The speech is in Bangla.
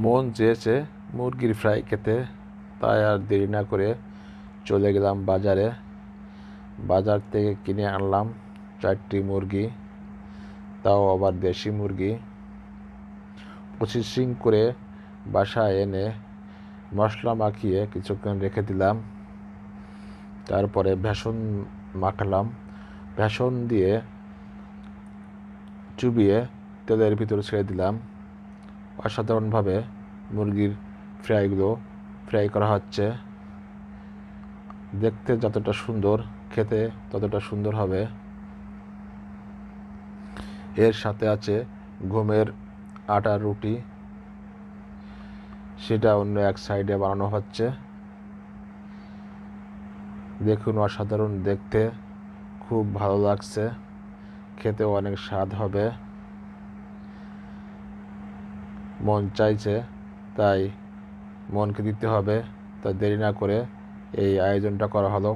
মন চেয়েছে মুরগির ফ্রাই খেতে, তাই আর দেরি না করে চলে গেলাম বাজারে। বাজার থেকে কিনে আনলাম 4টি মুরগি, তাও আবার দেশি মুরগি। প্রসেসিং করে বাসায় এনে মশলা মাখিয়ে কিছুক্ষণ রেখে দিলাম। তারপরে বেসন মাখালাম, বেসন দিয়ে চুবিয়ে তেলের ভিতরে ছেড়ে দিলাম। অসাধারণভাবে মুরগির ফ্রাইগুলো ফ্রাই করা হচ্ছে। দেখতে যতটা সুন্দর, খেতে ততটা সুন্দর হবে। এর সাথে আছে গমের আটার রুটি, সেটা অন্য এক সাইডে বানানো হচ্ছে। দেখুন, অসাধারণ দেখতে, খুব ভালো লাগছে, খেতেও অনেক স্বাদ হবে। মন চাইছে, তাই মনকে দিতে হবে, তাই দেরি না করে এই আয়োজনটা করা হলো।